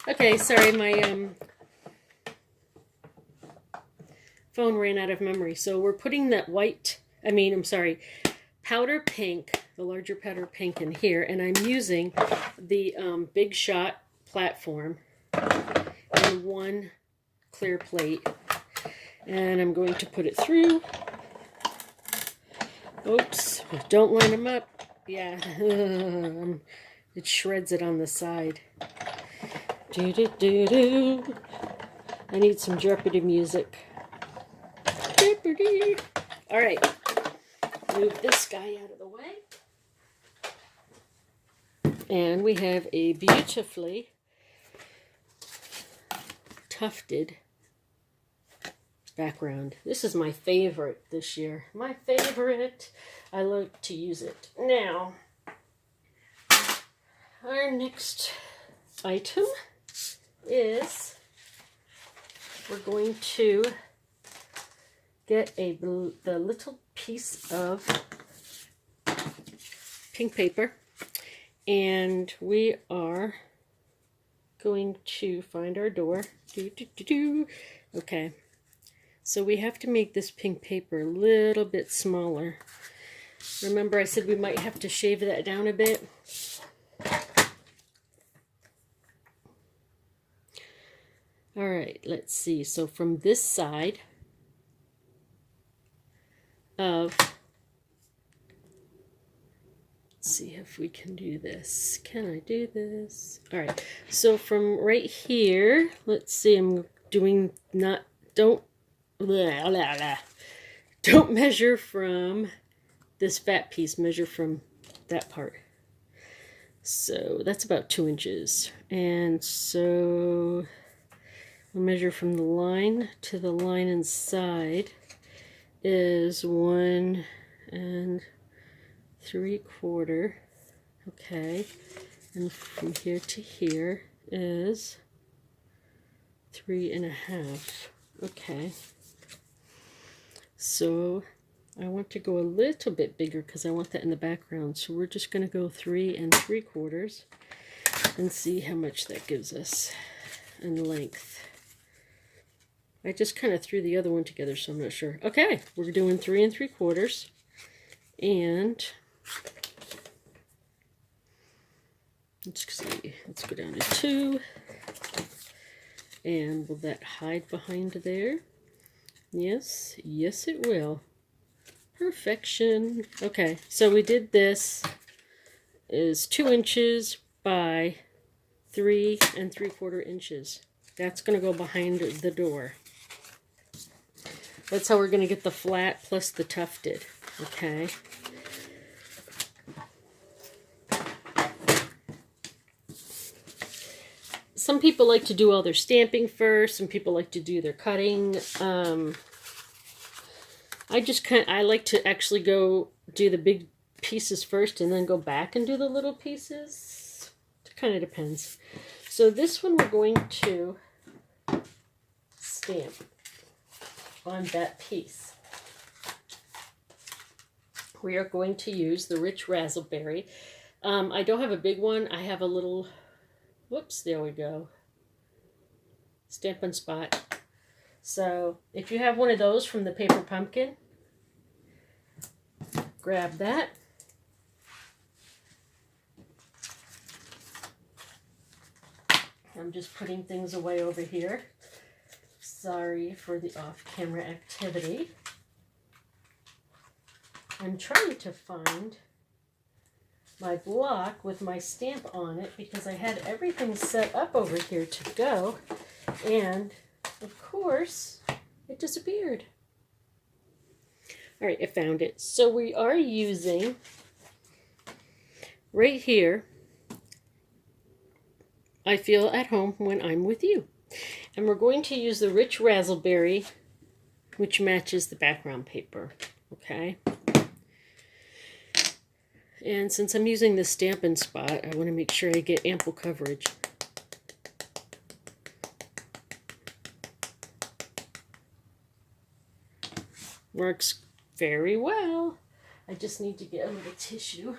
Okay, sorry, my phone ran out of memory. So we're putting that powder pink, the larger powder pink in here, and I'm using the Big Shot platform and one clear plate. And I'm going to put it through. Oops, don't line them up. Yeah, it shreds it on the side. Do do do do. I need some Jeopardy music. Jeopardy. All right, move this guy out of the way. And we have a beautifully tufted background. This is my favorite this year. My favorite. I like to use it. Now, our next item is we're going to get the little piece of pink paper, and we are going to find our door. Okay. So we have to make this pink paper a little bit smaller. Remember I said we might have to shave that down a bit? All right, let's see. So from this side of, let's see if we can do this. Can I do this? All right, so from right here, let's see, I'm doing don't measure from this fat piece, measure from that part. So that's about 2 inches. And so I'll measure from the line to the line inside is 1 3/4. Okay. And from here to here is 3 1/2. Okay. So I want to go a little bit bigger because I want that in the background. So we're just going to go 3 3/4 and see how much that gives us in length. I just kind of threw the other one together, so I'm not sure. Okay, we're doing 3 3/4, and let's see. Let's go down to 2, and will that hide behind there? Yes, yes it will. Perfection. Okay, so we did this is 2 inches by 3 3/4 inches. That's going to go behind the door. That's how we're going to get the flat plus the tufted. Okay. Some people like to do all their stamping first. Some people like to do their cutting. I like to actually go do the big pieces first and then go back and do the little pieces. It kind of depends. So this one we're going to stamp on that piece. We are going to use the Rich Razzleberry. I don't have a big one. I have a little, whoops, there we go. Stampin' Spot. So if you have one of those from the Paper Pumpkin, grab that. I'm just putting things away over here. Sorry for the off-camera activity. I'm trying to find my block with my stamp on it because I had everything set up over here to go, and of course it disappeared. All right, I found it. So we are using right here, I feel at home when I'm with you. And we're going to use the Rich Razzleberry, which matches the background paper. Okay. And since I'm using the Stampin' Spot, I want to make sure I get ample coverage. Works very well. I just need to get a little tissue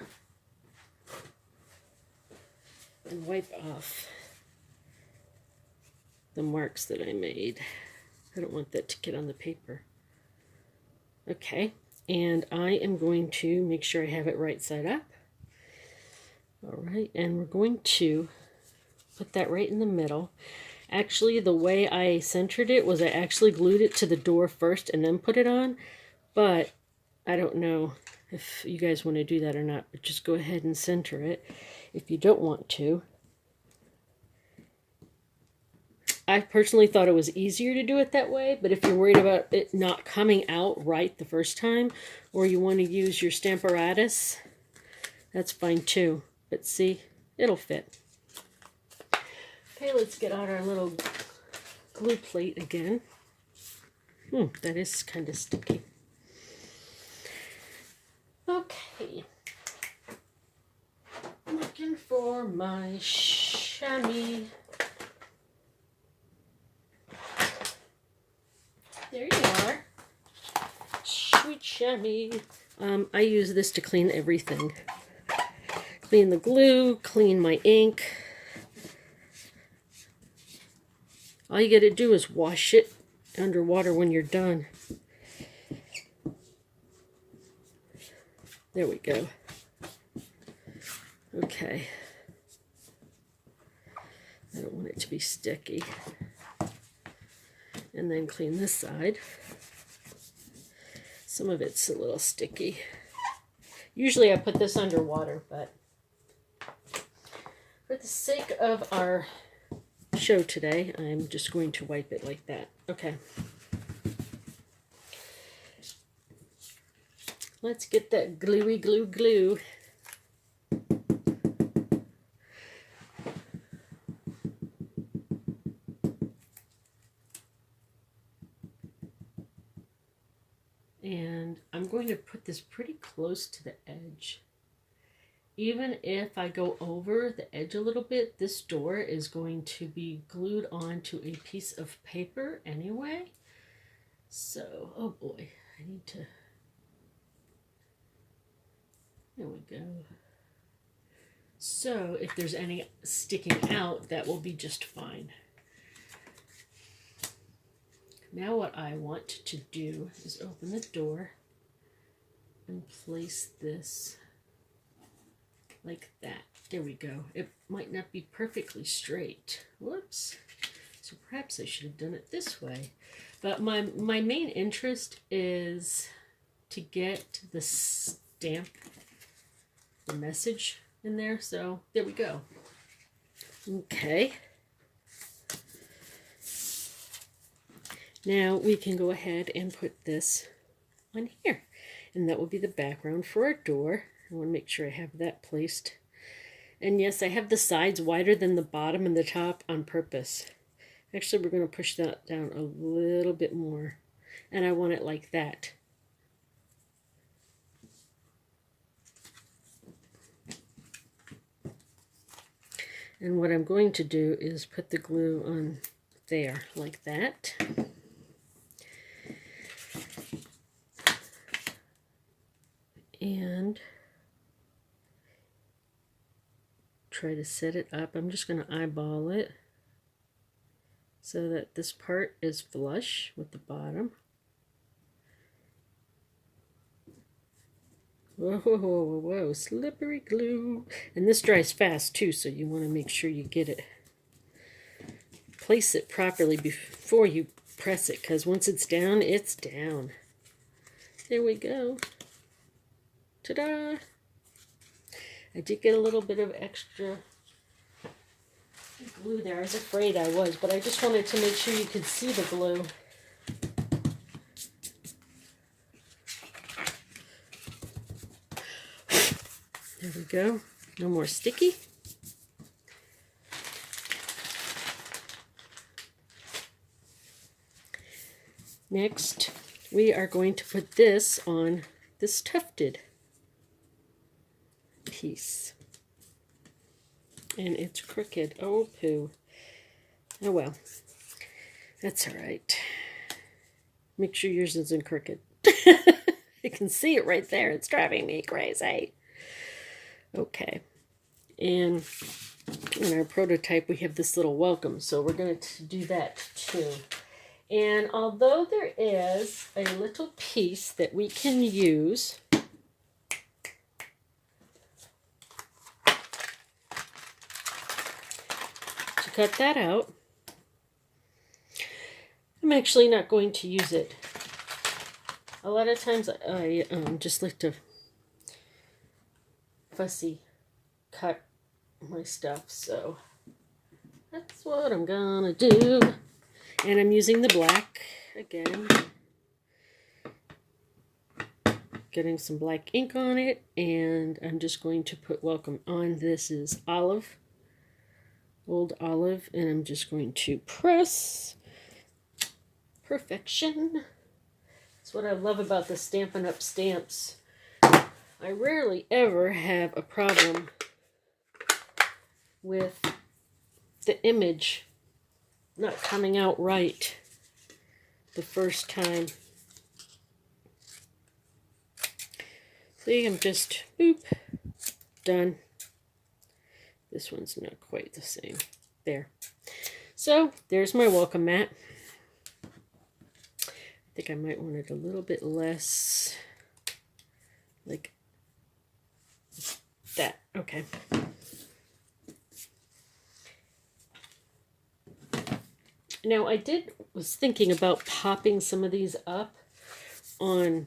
and wipe off the marks that I made. I don't want that to get on the paper. Okay, and I am going to make sure I have it right side up. All right, and we're going to put that right in the middle. Actually, the way I centered it was I actually glued it to the door first and then put it on, but I don't know if you guys want to do that or not, but just go ahead and center it if you don't want to. I personally thought it was easier to do it that way, but if you're worried about it not coming out right the first time, or you want to use your stamparatus, that's fine too. But see, it'll fit. Okay, let's get out our little glue plate again. That is kind of sticky. Okay. Looking for my chamois. There you are. Sweet chamois. I use this to clean everything. Clean the glue, clean my ink. All you gotta do is wash it underwater when you're done. There we go. Okay. I don't want it to be sticky. And then clean this side. Some of it's a little sticky. Usually I put this underwater, but for the sake of our show today, I'm just going to wipe it like that. Okay. Let's get that gluey glue. And I'm going to put this pretty close to the edge. Even if I go over the edge a little bit, this door is going to be glued onto a piece of paper anyway. So, oh boy, I need to, there we go. So if there's any sticking out, that will be just fine. Now what I want to do is open the door and place this like that. There we go. It might not be perfectly straight. Whoops. So perhaps I should have done it this way. But my main interest is to get the stamp, the message in there. So there we go. Okay. Now we can go ahead and put this on here. And that will be the background for our door. I want to make sure I have that placed. And yes, I have the sides wider than the bottom and the top on purpose. Actually, we're going to push that down a little bit more. And I want it like that. And what I'm going to do is put the glue on there like that. And try to set it up. I'm just going to eyeball it so that this part is flush with the bottom. Whoa, whoa, whoa, whoa, slippery glue. And this dries fast too, so you want to make sure you get it. Place it properly before you press it, because once it's down, it's down. There we go. Ta-da! I did get a little bit of extra glue there. I was afraid I was, but I just wanted to make sure you could see the glue. There we go. No more sticky. Next, we are going to put this on this tufted piece. And it's crooked. Oh, poo. Oh, well. That's all right. Make sure yours isn't crooked. You can see it right there. It's driving me crazy. Okay. And in our prototype, we have this little welcome, so we're going to do that too. And although there is a little piece that we can use to cut that out, I'm actually not going to use it. A lot of times I just like to fussy cut my stuff, so that's what I'm gonna do. And I'm using the black again, getting some black ink on it, and I'm just going to put welcome on. This is olive, old olive, and I'm just going to press. Perfection. That's what I love about the Stampin' Up! Stamps. I rarely ever have a problem with the image not coming out right the first time. See, I'm just, boop, done. This one's not quite the same. There. So, there's my welcome mat. I think I might want it a little bit less, like that. Okay. Now, I was thinking about popping some of these up on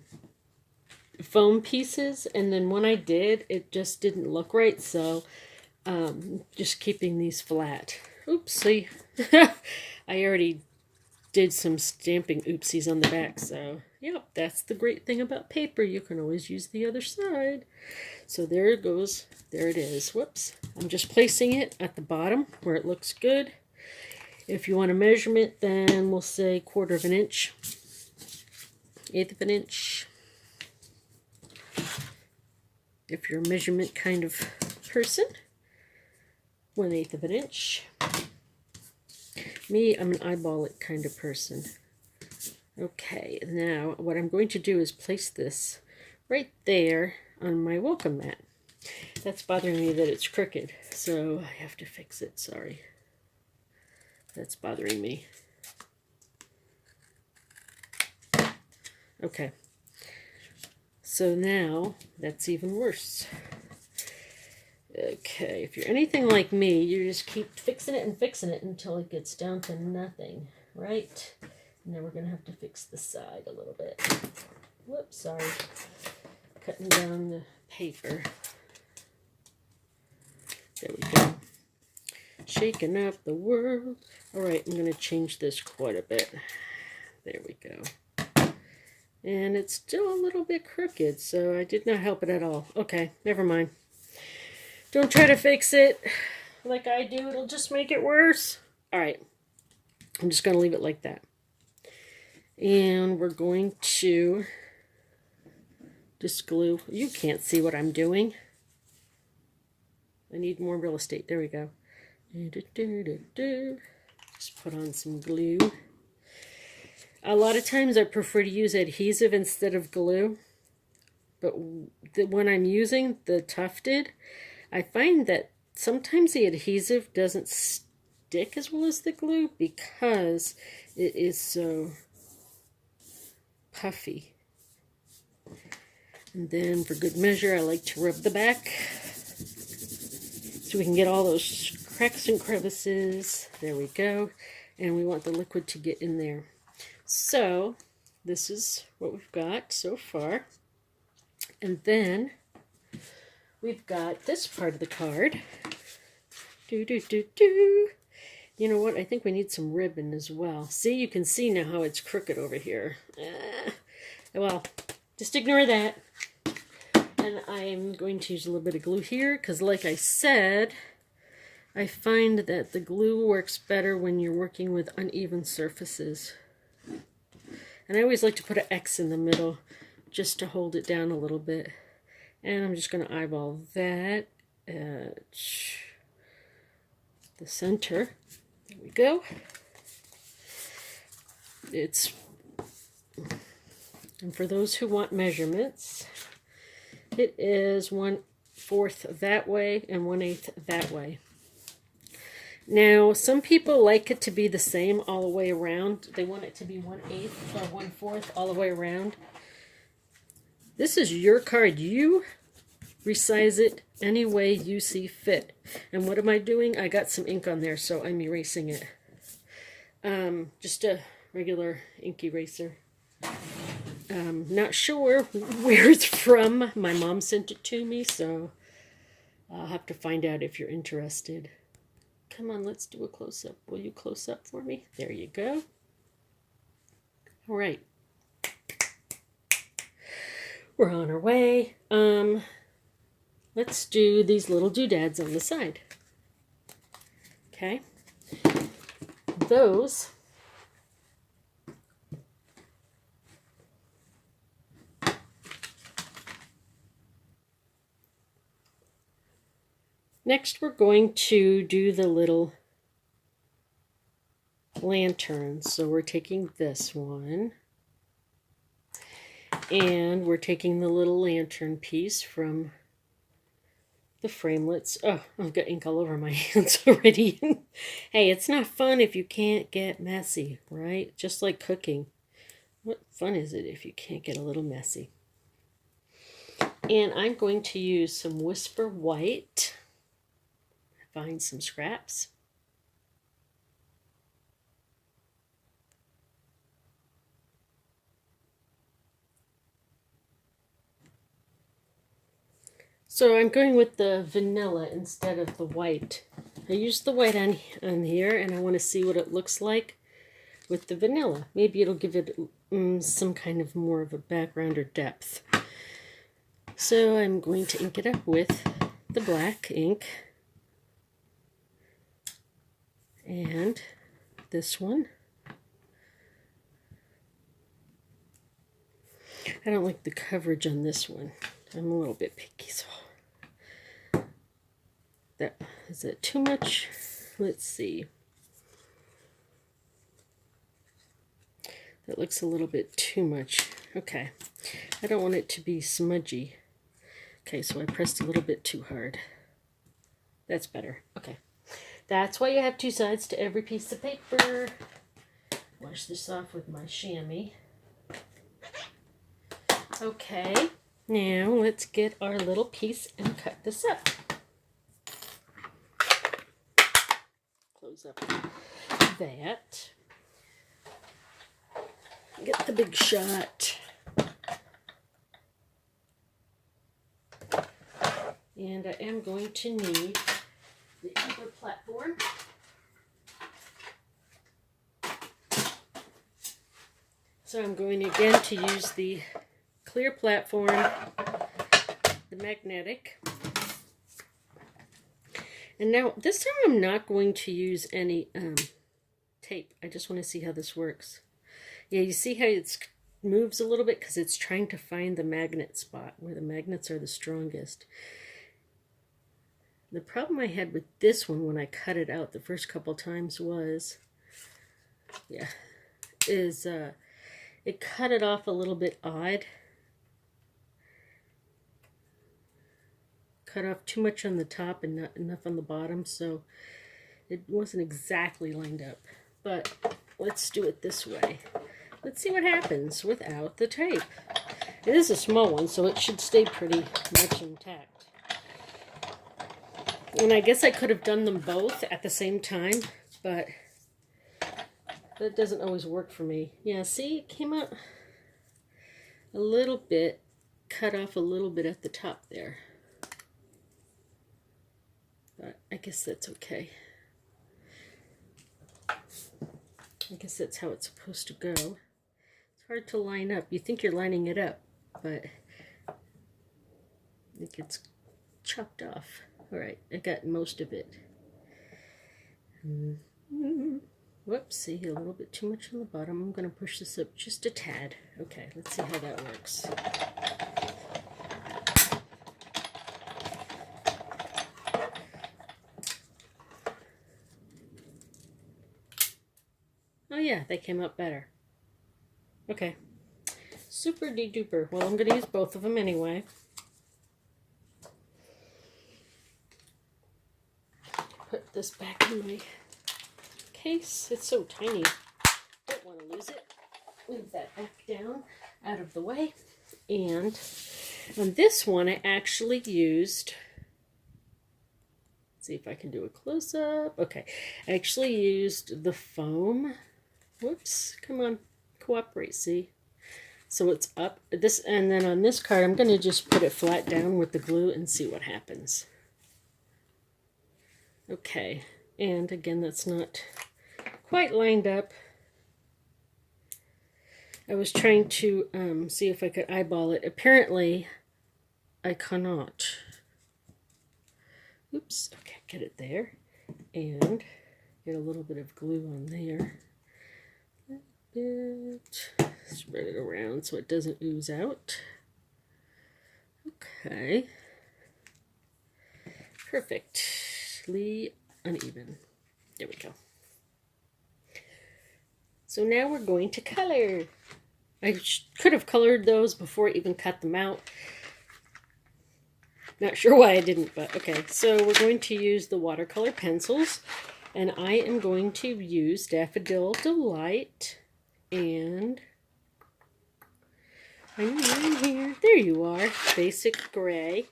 foam pieces, and then when I did, it just didn't look right, so just keeping these flat. Oopsie. I already did some stamping oopsies on the back, so yep, that's the great thing about paper. You can always use the other side. So there it goes. There it is. Whoops. I'm just placing it at the bottom where it looks good. If you want a measurement, then we'll say 1/4 of an inch, 1/8 of an inch. If you're a measurement kind of person, 1/8 of an inch. Me, I'm an eyeball it kind of person. Okay, now what I'm going to do is place this right there on my welcome mat. That's bothering me that it's crooked, so I have to fix it, sorry. That's bothering me. Okay. So now, that's even worse. Okay, if you're anything like me, you just keep fixing it and fixing it until it gets down to nothing, right? And then we're going to have to fix the side a little bit. Whoops, sorry. Cutting down the paper. There we go. Shaking up the world. Alright, I'm going to change this quite a bit. There we go. And it's still a little bit crooked, so I did not help it at all. Okay, never mind. Don't try to fix it like I do. It'll just make it worse. Alright, I'm just going to leave it like that. And we're going to just glue. You can't see what I'm doing. I need more real estate. There we go. Just put on some glue. A lot of times I prefer to use adhesive instead of glue. But when I'm using the tufted, I find that sometimes the adhesive doesn't stick as well as the glue because it is so puffy. And then for good measure, I like to rub the back so we can get all those cracks and crevices. There we go. And we want the liquid to get in there. So this is what we've got so far. And then we've got this part of the card. You know what? I think we need some ribbon as well. See, you can see now how it's crooked over here. Well, just ignore that. And I'm going to use a little bit of glue here because, like I said, I find that the glue works better when you're working with uneven surfaces. And I always like to put an X in the middle just to hold it down a little bit. And I'm just going to eyeball that at the center. There we go. And for those who want measurements, it is 1/4 that way and 1/8 that way. Now, some people like it to be the same all the way around. They want it to be 1/8 or 1/4 all the way around. This is your card. You resize it any way you see fit. And what am I doing? I got some ink on there, so I'm erasing it. Just a regular ink eraser. Not sure where it's from. My mom sent it to me, so I'll have to find out if you're interested. Come on, let's do a close-up. Will you close up for me? There you go. All right. We're on our way. Let's do these little doodads on the side. Okay. Those next, we're going to do the little lanterns. So we're taking this one, and we're taking the little lantern piece from the framelits. Oh, I've got ink all over my hands already. Hey, it's not fun if you can't get messy, right? Just like cooking. What fun is it if you can't get a little messy? And I'm going to use some Whisper White. Find some scraps. So I'm going with the vanilla instead of the white. I used the white on here, and I want to see what it looks like with the vanilla. Maybe it'll give it some kind of more of a background or depth. So I'm going to ink it up with the black ink. And this one. I don't like the coverage on this one. I'm a little bit picky, so that is it too much? Let's see. That looks a little bit too much. Okay. I don't want it to be smudgy. Okay, so I pressed a little bit too hard. That's better. Okay. That's why you have two sides to every piece of paper. Wash this off with my chamois. Okay, now let's get our little piece and cut this up. Close up that. Get the big shot. And I am going to need the other platform. So I'm going again to use the clear platform, the magnetic. And now this time I'm not going to use any tape. I just want to see how this works. Yeah, you see how it moves a little bit because it's trying to find the magnet spot where the magnets are the strongest. The problem I had with this one when I cut it out the first couple times was, it cut it off a little bit odd. Cut off too much on the top and not enough on the bottom, so it wasn't exactly lined up. But let's do it this way. Let's see what happens without the tape. It is a small one, so it should stay pretty much intact. And I guess I could have done them both at the same time, but that doesn't always work for me. Yeah, see, it came out a little bit, cut off a little bit at the top there. But I guess that's okay. I guess that's how it's supposed to go. It's hard to line up. You think you're lining it up, but it gets chopped off. All right, I got most of it. Whoops, see, a little bit too much on the bottom. I'm going to push this up just a tad. Okay, let's see how that works. Oh yeah, they came out better. Okay, super de-duper. Well, I'm going to use both of them anyway. Put the this back in my case. It's so tiny. Don't want to lose it. Move that back down out of the way. And on this one, I actually used, let's see if I can do a close-up. Okay, I actually used the foam. Whoops, come on, cooperate, see? So it's up this, and then on this card, I'm going to just put it flat down with the glue and see what happens. Okay, and again, that's not quite lined up. I was trying to see if I could eyeball it. Apparently, I cannot. Oops, okay, get it there. And get a little bit of glue on there. Spread it around so it doesn't ooze out. Okay. Perfectly uneven. There we go. So now we're going to color. I could have colored those before I even cut them out. Not sure why I didn't, but okay. So we're going to use the watercolor pencils. And I am going to use Daffodil Delight. And I'm in here. There you are. Basic gray.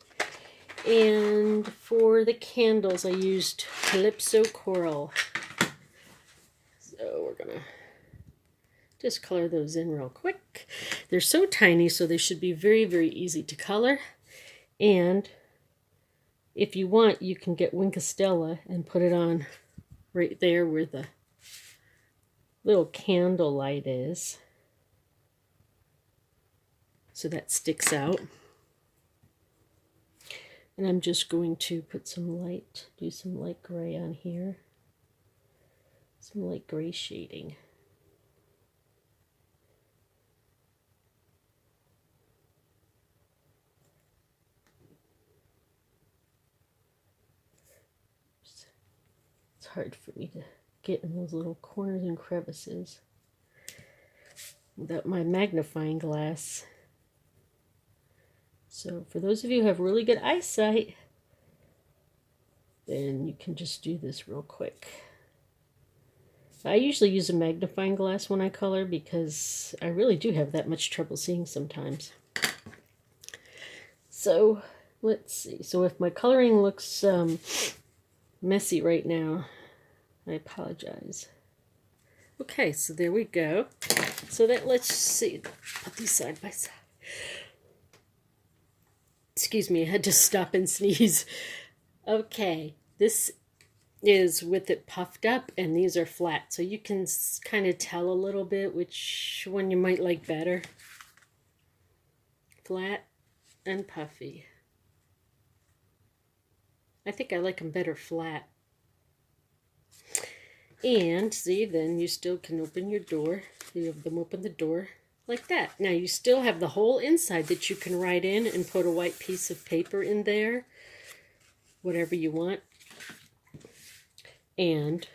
And for the candles, I used Calypso Coral. So we're going to just color those in real quick. They're so tiny, so they should be very, very easy to color. And if you want, you can get Winkostella and put it on right there where the little candle light is, so that sticks out. And I'm just going to put some light, do some light gray on here, some light gray shading. It's hard for me to get in those little corners and crevices without my magnifying glass. So for those of you who have really good eyesight, then you can just do this real quick. I usually use a magnifying glass when I color because I really do have that much trouble seeing sometimes. So let's see. So if my coloring looks messy right now, I apologize. Okay, so there we go. So that, let's see, put these side by side. Excuse me, I had to stop and sneeze. Okay, this is with it puffed up, and these are flat. So you can kind of tell a little bit which one you might like better. Flat and puffy. I think I like them better flat. And see, then you still can open your door. You have them open the door like that. Now you still have the whole inside that you can write in and put a white piece of paper in there. Whatever you want. And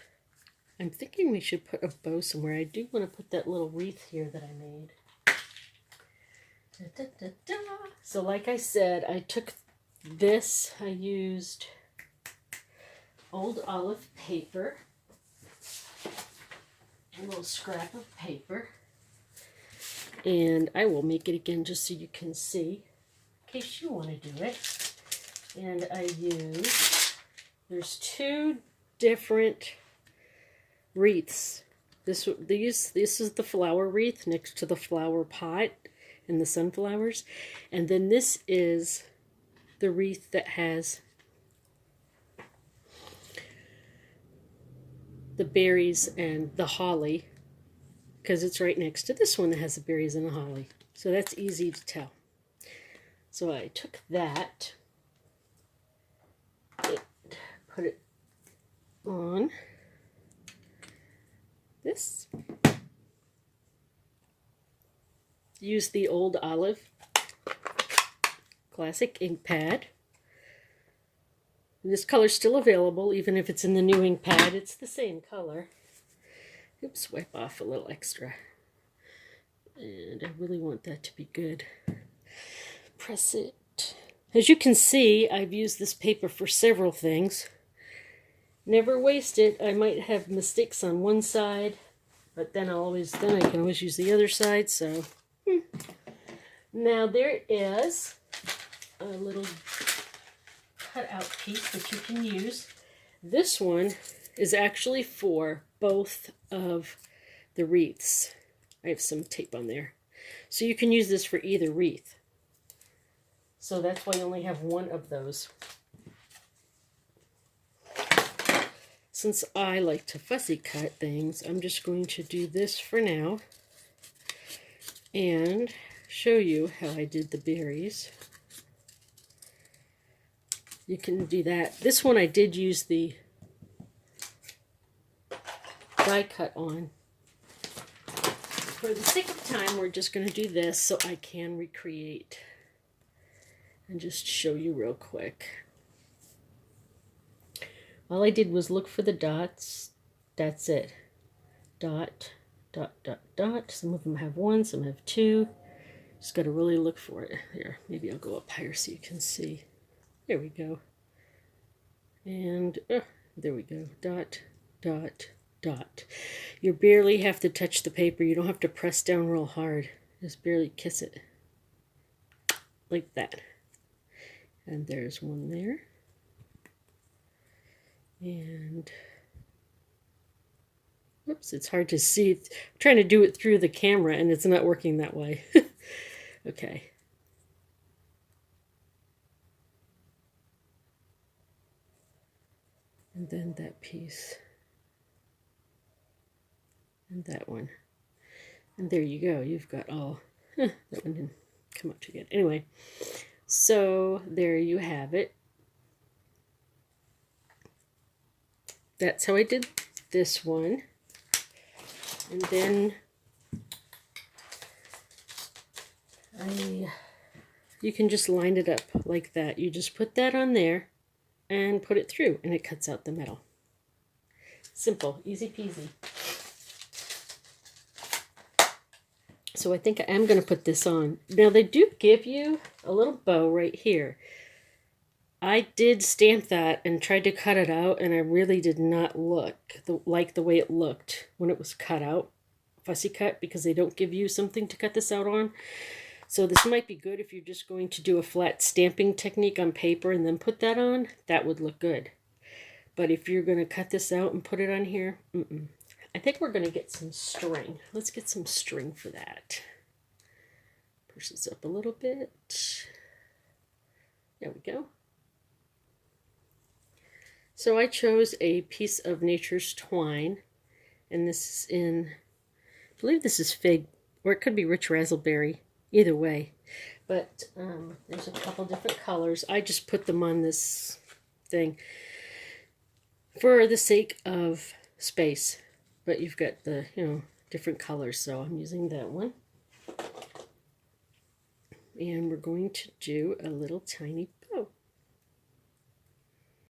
I'm thinking we should put a bow somewhere. I do want to put that little wreath here that I made. Da, da, da, da. So like I said, I took this. I used old olive paper. A little scrap of paper, and I will make it again just so you can see in case you want to do it. And I use, there's two different wreaths. This is the flower wreath next to the flower pot and the sunflowers, and then this is the wreath that has the berries and the holly, because it's right next to this one that has the berries and the holly. So that's easy to tell. So I took that, put it on this, use the old olive classic ink pad. This color's still available, even if it's in the new ink pad. It's the same color. Oops, wipe off a little extra. And I really want that to be good. Press it. As you can see, I've used this paper for several things. Never waste it. I might have mistakes on one side, but then I can always use the other side. So now there is a little cutout piece that you can use. This one is actually for both of the wreaths. I have some tape on there. So you can use this for either wreath. So that's why I only have one of those. Since I like to fussy cut things, I'm just going to do this for now and show you how I did the berries. You can do that. This one I did use the die cut on. For the sake of time, we're just going to do this so I can recreate and just show you real quick. All I did was look for the dots. That's it. Dot, dot, dot, dot. Some of them have one, some have two. Just got to really look for it. Here, maybe I'll go up higher so you can see. There we go. And there we go. Dot, dot, dot. You barely have to touch the paper. You don't have to press down real hard. Just barely kiss it. Like that. And there's one there. And whoops, it's hard to see. I'm trying to do it through the camera and it's not working that way. Okay. And then that piece. And that one. And there you go. You've got all. That one didn't come up too good. Anyway, so there you have it. That's how I did this one. And then you can just line it up like that. You just put that on there and put it through and it cuts out the metal. Simple, easy peasy. So I think I am going to put this on. Now they do give you a little bow right here. I did stamp that and tried to cut it out, and I really did not like the way it looked when it was cut out, fussy cut, because they don't give you something to cut this out on. So this might be good if you're just going to do a flat stamping technique on paper and then put that on. That would look good. But if you're going to cut this out and put it on here, I think we're going to get some string. Let's get some string for that. Push this up a little bit. There we go. So I chose a piece of Nature's Twine, and this is in, I believe this is fig, or it could be rich raspberry, either way. But there's a couple different colors. I just put them on this thing for the sake of space. But you've got the, different colors, so I'm using that one. And we're going to do a little tiny